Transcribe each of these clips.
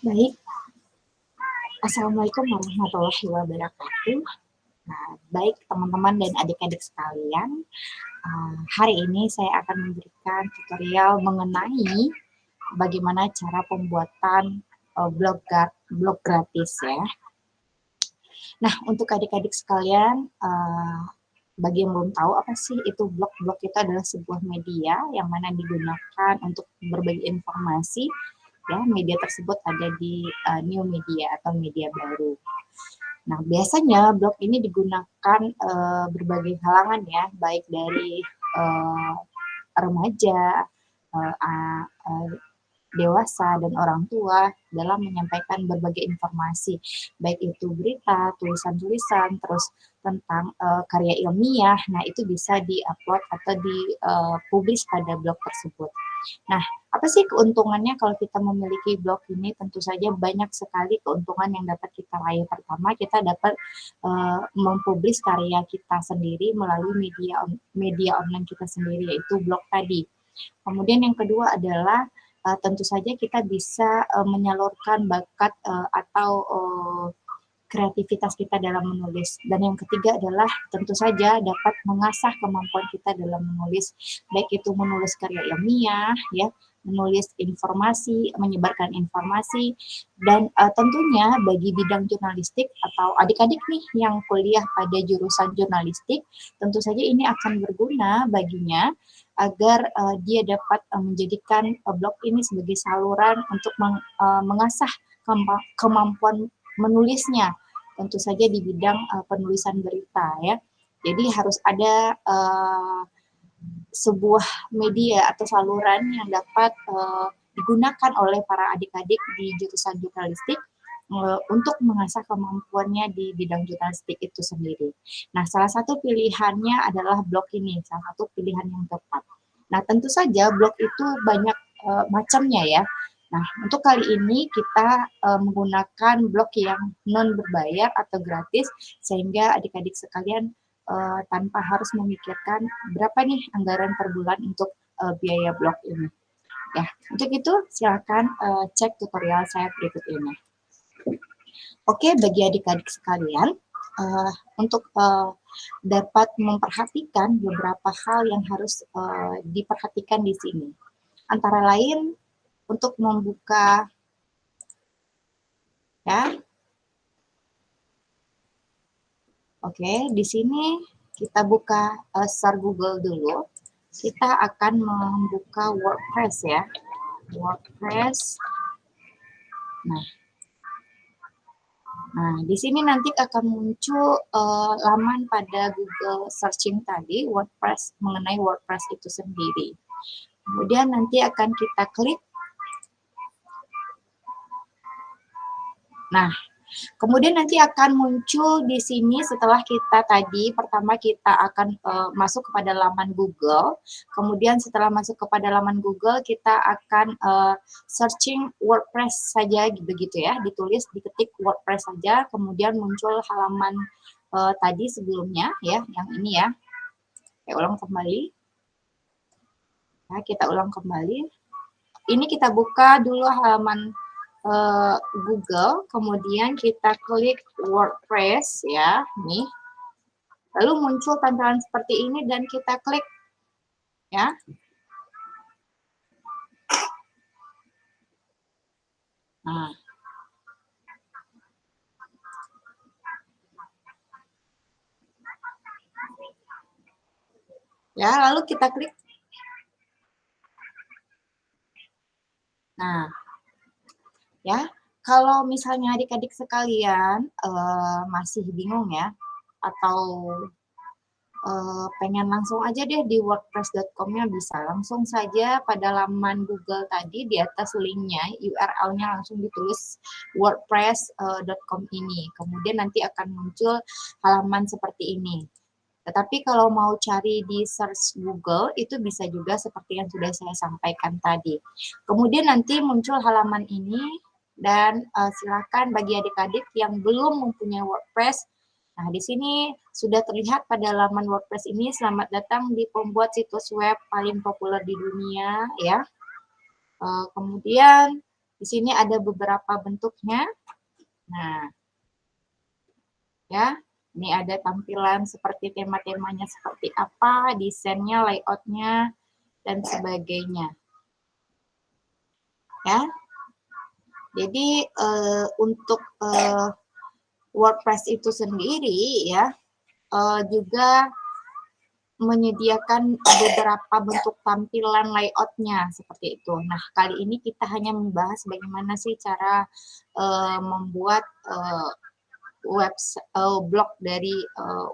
Baik, Assalamualaikum warahmatullahi wabarakatuh. Nah, baik teman-teman dan adik-adik sekalian, hari ini saya akan memberikan tutorial mengenai bagaimana cara pembuatan blog gratis ya. Nah, untuk adik-adik sekalian, bagi yang belum tahu apa sih itu blog? Blog itu adalah sebuah media yang mana digunakan untuk berbagi informasi. Ya, media tersebut ada di new media atau media baru. Nah, biasanya blog ini digunakan berbagai kalangan ya, baik dari remaja, dewasa, dan orang tua dalam menyampaikan berbagai informasi, baik itu berita, tulisan-tulisan, terus tentang karya ilmiah. Nah, itu bisa di-upload atau dipublish pada blog tersebut. Nah, apa sih keuntungannya kalau kita memiliki blog ini? Tentu saja banyak sekali keuntungan yang dapat kita raih. Pertama, kita dapat mempublish karya kita sendiri melalui media online kita sendiri, yaitu blog tadi. Kemudian yang kedua adalah tentu saja kita bisa menyalurkan bakat atau kreativitas kita dalam menulis. Dan yang ketiga adalah tentu saja dapat mengasah kemampuan kita dalam menulis, baik itu menulis karya ilmiah, ya, menulis informasi, menyebarkan informasi, dan tentunya bagi bidang jurnalistik atau adik-adik nih yang kuliah pada jurusan jurnalistik, tentu saja ini akan berguna baginya agar dia dapat menjadikan blog ini sebagai saluran untuk mengasah kemampuan menulisnya, tentu saja di bidang penulisan berita ya. Jadi harus ada sebuah media atau saluran yang dapat digunakan oleh para adik-adik di jurusan jurnalistik untuk mengasah kemampuannya di bidang jurnalistik itu sendiri. Nah, salah satu pilihannya adalah blog ini, salah satu pilihan yang tepat. Nah, tentu saja blog itu banyak macamnya ya. Nah, untuk kali ini kita menggunakan blog yang non berbayar atau gratis, sehingga adik-adik sekalian tanpa harus memikirkan berapa nih anggaran per bulan untuk biaya blog ini. Ya, untuk itu silakan cek tutorial saya berikut ini. Oke, bagi adik-adik sekalian, untuk dapat memperhatikan beberapa hal yang harus diperhatikan di sini. Antara lain, untuk membuka, ya, oke, di sini kita buka search Google dulu. Kita akan membuka WordPress ya, WordPress. Nah, di sini nanti akan muncul laman pada Google searching tadi, WordPress, mengenai WordPress itu sendiri. Kemudian nanti akan kita klik. Nah, kemudian nanti akan muncul di sini setelah kita tadi, pertama kita akan masuk kepada laman Google, kemudian setelah masuk kepada laman Google, kita akan searching WordPress saja, begitu ya, ditulis, diketik WordPress saja, kemudian muncul halaman tadi sebelumnya, ya, yang ini ya. Saya ulang kembali. Nah, kita ulang kembali. Ini kita buka dulu halaman Google, kemudian kita klik WordPress ya, nih. Lalu muncul tampilan seperti ini dan kita klik ya. Nah. Ya, lalu kita klik. Nah, ya, kalau misalnya adik-adik sekalian masih bingung ya, atau pengen langsung aja deh di wordpress.com-nya, bisa langsung saja pada laman Google tadi, di atas linknya, URL-nya langsung ditulis wordpress.com ini. Kemudian nanti akan muncul halaman seperti ini. Tetapi kalau mau cari di search Google, itu bisa juga seperti yang sudah saya sampaikan tadi. Kemudian nanti muncul halaman ini, dan silakan bagi adik-adik yang belum mempunyai WordPress. Nah, di sini sudah terlihat pada laman WordPress ini, selamat datang di pembuat situs web paling populer di dunia, ya. Kemudian Di sini ada beberapa bentuknya. Nah, ya, ini ada tampilan seperti tema-temanya seperti apa, desainnya, layoutnya, dan sebagainya. Ya, jadi untuk WordPress itu sendiri ya juga menyediakan beberapa bentuk tampilan layoutnya seperti itu. Nah, kali ini kita hanya membahas bagaimana sih cara membuat blog dari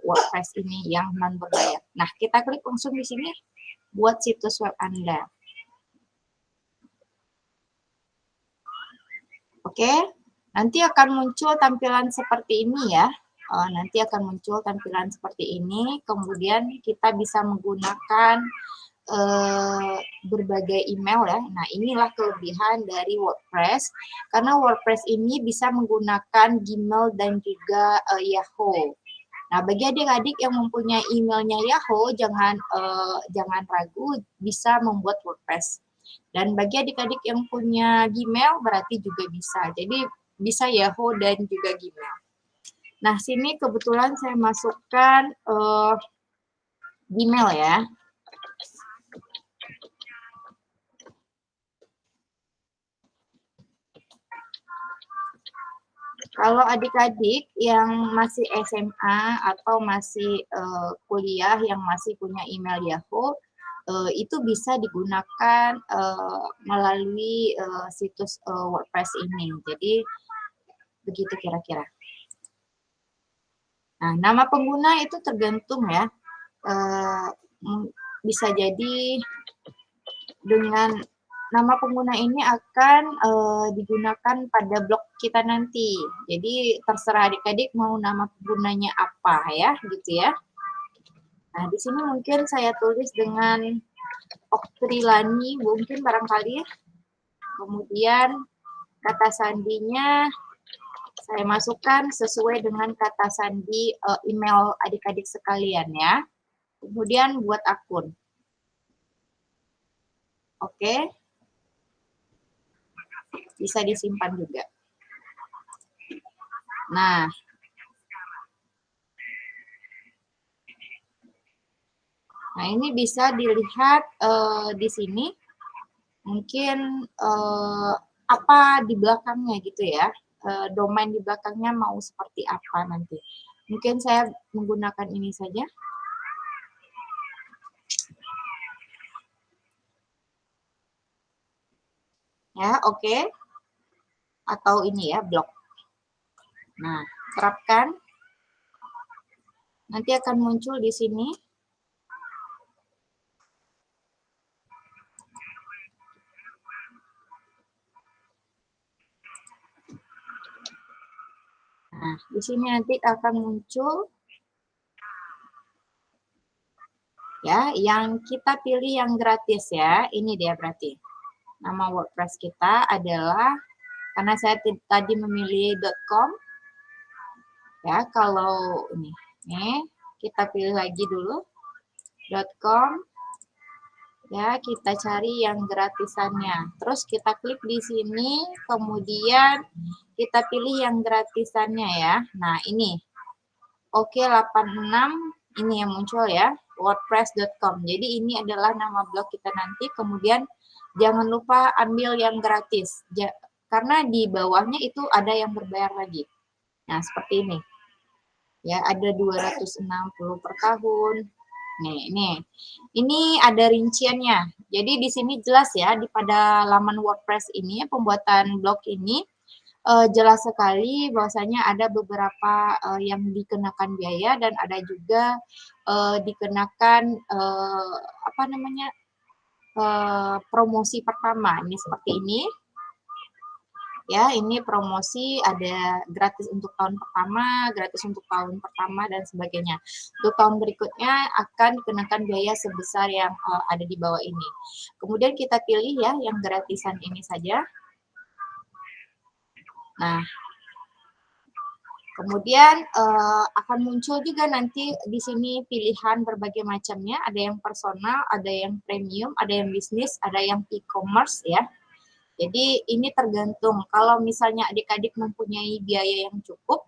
WordPress ini yang non berbayar. Nah, kita klik langsung di sini buat situs web Anda. Oke, nanti akan muncul tampilan seperti ini ya. Nanti akan muncul tampilan seperti ini, kemudian kita bisa menggunakan berbagai email ya. Nah, inilah kelebihan dari WordPress, karena WordPress ini bisa menggunakan Gmail dan juga Yahoo. Nah, bagi adik-adik yang mempunyai emailnya Yahoo, jangan ragu bisa membuat WordPress. Dan bagi adik-adik yang punya Gmail berarti juga bisa. Jadi bisa Yahoo dan juga Gmail. Nah, sini kebetulan saya masukkan Gmail ya. Kalau adik-adik yang masih SMA atau masih kuliah yang masih punya email Yahoo, itu bisa digunakan melalui situs WordPress ini. Jadi begitu kira-kira. Nah, nama pengguna itu tergantung ya. Bisa jadi dengan nama pengguna ini akan digunakan pada blog kita nanti. Jadi terserah adik-adik mau nama penggunanya apa ya, gitu ya. Nah, di sini mungkin saya tulis dengan Oktrilani, mungkin barangkali ya. Kemudian kata sandinya saya masukkan sesuai dengan kata sandi email adik-adik sekalian ya. Kemudian buat akun. Oke. Bisa disimpan juga. Nah, ini bisa dilihat di sini. Mungkin apa di belakangnya gitu ya. Domain di belakangnya mau seperti apa nanti. Mungkin saya menggunakan ini saja. Ya, oke. Atau ini ya, blog. Nah, terapkan. Nanti akan muncul di sini. Nah, di sini nanti akan muncul ya, yang kita pilih yang gratis ya. Ini dia berarti. Nama WordPress kita adalah, karena saya tadi memilih .com ya, kalau ini kita pilih lagi dulu .com ya, kita cari yang gratisannya, terus kita klik di sini, kemudian kita pilih yang gratisannya ya. Nah, ini oke 86 ini yang muncul ya, wordpress.com. Jadi ini adalah nama blog kita nanti, kemudian jangan lupa ambil yang gratis, karena di bawahnya itu ada yang berbayar lagi. Nah, seperti ini. Ya, ada 260 per tahun. Nih. Ini ada rinciannya. Jadi di sini jelas ya, pada laman WordPress ini, pembuatan blog ini, jelas sekali bahwasanya ada beberapa yang dikenakan biaya dan ada juga dikenakan promosi pertama. Ini seperti ini. Ya, ini promosi ada gratis untuk tahun pertama, gratis untuk tahun pertama dan sebagainya. Untuk tahun berikutnya akan dikenakan biaya sebesar yang ada di bawah ini. Kemudian kita pilih ya yang gratisan ini saja. Nah, kemudian akan muncul juga nanti di sini pilihan berbagai macamnya. Ada yang personal, ada yang premium, ada yang bisnis, ada yang e-commerce ya. Jadi ini tergantung kalau misalnya adik-adik mempunyai biaya yang cukup,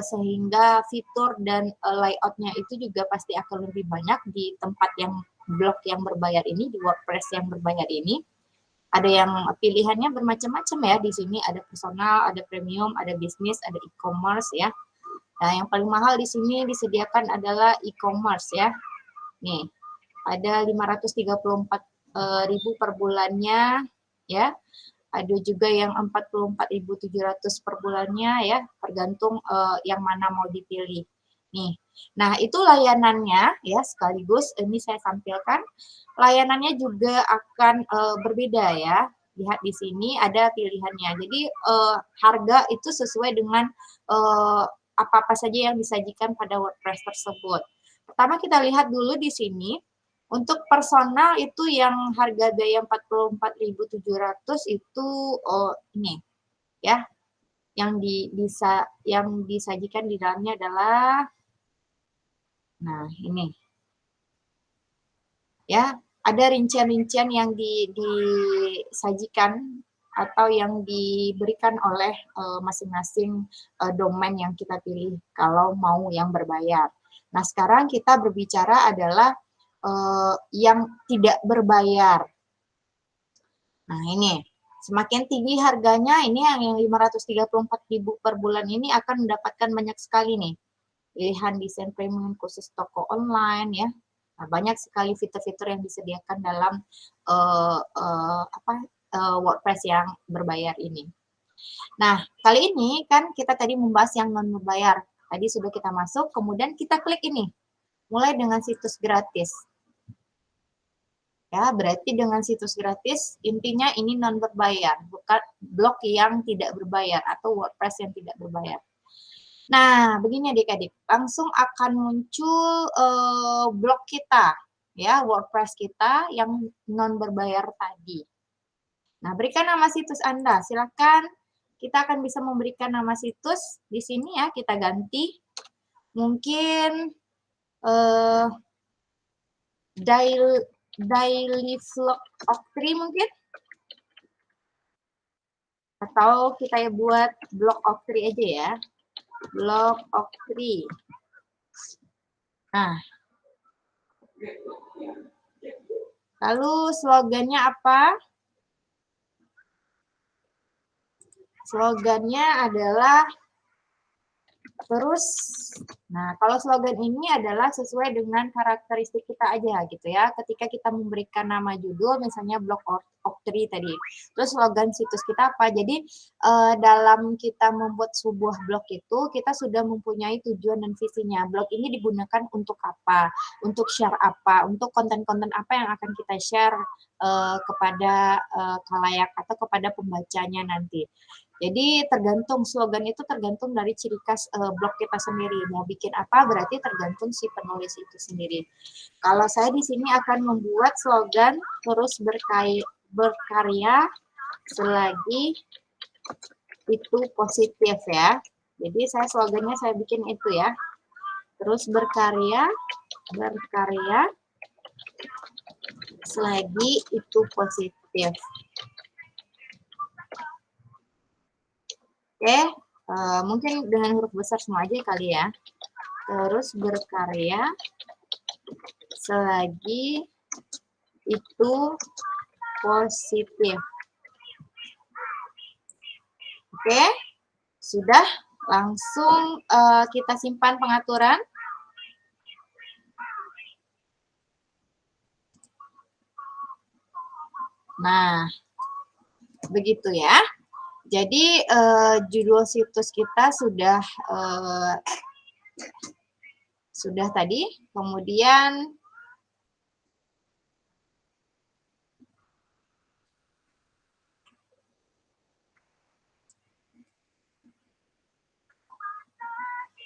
sehingga fitur dan, layout-nya itu juga pasti akan lebih banyak di tempat yang blog yang berbayar ini, di WordPress yang berbayar ini. Ada yang pilihannya bermacam-macam ya, di sini ada personal, ada premium, ada bisnis, ada e-commerce ya. Nah, yang paling mahal di sini disediakan adalah e-commerce ya. Nih, ada 534.000 per bulannya ya. Ada juga yang 44.700 per bulannya ya, tergantung yang mana mau dipilih. Nih. Nah, itu layanannya ya, sekaligus ini saya tampilkan. Layanannya juga akan berbeda ya. Lihat di sini ada pilihannya. Jadi harga itu sesuai dengan apa-apa saja yang disajikan pada WordPress tersebut. Pertama kita lihat dulu di sini. Untuk personal itu yang harga biaya 44.700 itu ini ya, yang disajikan di dalamnya adalah nah ini. Ya, ada rincian-rincian yang disajikan atau yang diberikan oleh masing-masing domain yang kita pilih kalau mau yang berbayar. Nah, sekarang kita berbicara adalah yang tidak berbayar. Nah, ini semakin tinggi harganya, ini yang 534.000 per bulan ini akan mendapatkan banyak sekali nih pilihan desain premium khusus toko online ya. Nah, banyak sekali fitur-fitur yang disediakan dalam WordPress yang berbayar ini. Nah, kali ini kan kita tadi membahas yang non berbayar. Tadi sudah kita masuk, kemudian kita klik ini. Mulai dengan situs gratis. Ya, berarti dengan situs gratis, intinya ini non berbayar, bukan blog yang tidak berbayar atau WordPress yang tidak berbayar. Nah, begini adik-adik, langsung akan muncul blog kita, ya, WordPress kita yang non berbayar tadi. Nah, berikan nama situs Anda, silakan. Kita akan bisa memberikan nama situs di sini ya, kita ganti. Mungkin daily vlog Oktri mungkin, atau kita buat blog Oktri aja ya, blog Oktri. Nah, lalu slogannya apa? Slogannya adalah terus. Nah, kalau slogan ini adalah sesuai dengan karakteristik kita aja gitu ya. Ketika kita memberikan nama judul, misalnya blog Oktri tadi. Terus slogan situs kita apa? Jadi dalam kita membuat sebuah blog itu, kita sudah mempunyai tujuan dan visinya. Blog ini digunakan untuk apa? Untuk share apa? Untuk konten-konten apa yang akan kita share kepada khalayak atau kepada pembacanya nanti. Jadi tergantung slogan itu tergantung dari ciri khas blog kita sendiri. Mau bikin apa berarti tergantung si penulis itu sendiri. Kalau saya di sini akan membuat slogan terus berkarya selagi itu positif ya. Jadi saya slogannya saya bikin itu ya. Terus berkarya selagi itu positif. Oke, mungkin dengan huruf besar semua aja kali ya. Terus berkarya selagi itu positif. Oke, sudah. Langsung kita simpan pengaturan. Nah, begitu ya. Jadi judul situs kita sudah tadi, kemudian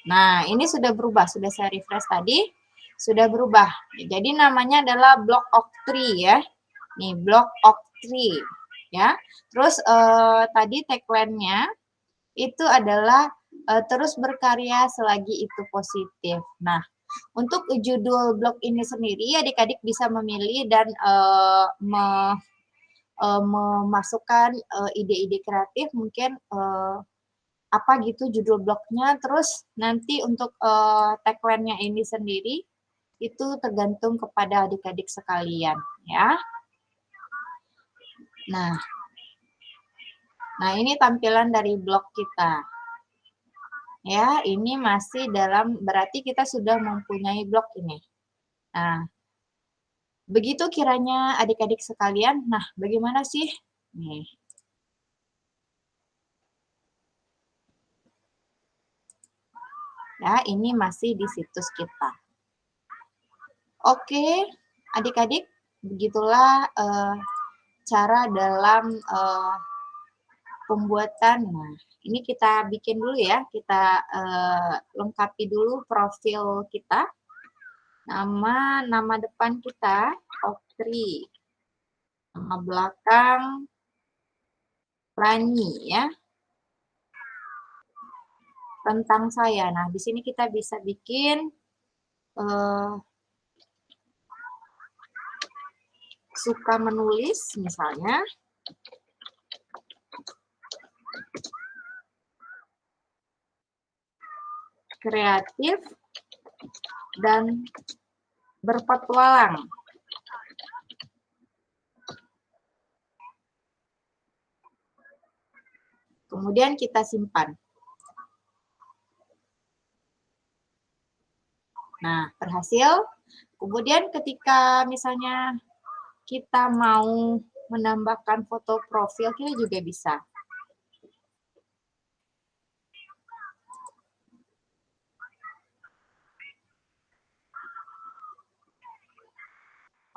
nah ini sudah berubah, sudah saya refresh tadi, sudah berubah. Jadi namanya adalah blog Oktri ya. Nih blog Oktri ya. Terus tadi tagline-nya itu adalah terus berkarya selagi itu positif. Nah, untuk judul blog ini sendiri adik-adik bisa memilih dan memasukkan ide-ide kreatif mungkin apa gitu judul blognya, terus nanti untuk tagline-nya ini sendiri itu tergantung kepada adik-adik sekalian ya. Nah, ini tampilan dari blog kita. Ya, ini masih dalam berarti kita sudah mempunyai blog ini. Nah, begitu kiranya adik-adik sekalian, nah bagaimana sih? Nih. Ya, ini masih di situs kita. Oke, adik-adik, begitulah cara dalam pembuatan. Nah, ini kita bikin dulu ya, kita lengkapi dulu profil kita. Nama depan kita, Oktri. Nama belakang, Rani ya. Tentang saya. Nah, di sini kita bisa bikin suka menulis misalnya. Kreatif dan berpetualang. Kemudian kita simpan. Nah, berhasil. Kemudian ketika misalnya kita mau menambahkan foto profil, kita juga bisa.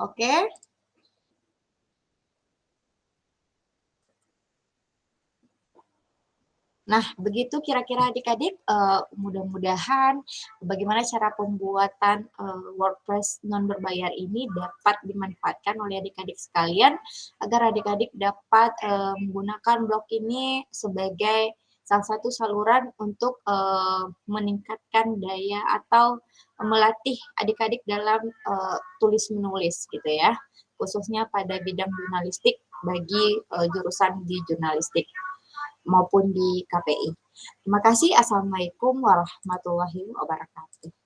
Oke. Nah, begitu kira-kira adik-adik, mudah-mudahan bagaimana cara pembuatan WordPress non berbayar ini dapat dimanfaatkan oleh adik-adik sekalian, agar adik-adik dapat menggunakan blog ini sebagai salah satu saluran untuk meningkatkan daya atau melatih adik-adik dalam tulis-menulis gitu ya, khususnya pada bidang jurnalistik bagi jurusan di jurnalistik maupun di KPI. Terima kasih. Assalamualaikum warahmatullahi wabarakatuh.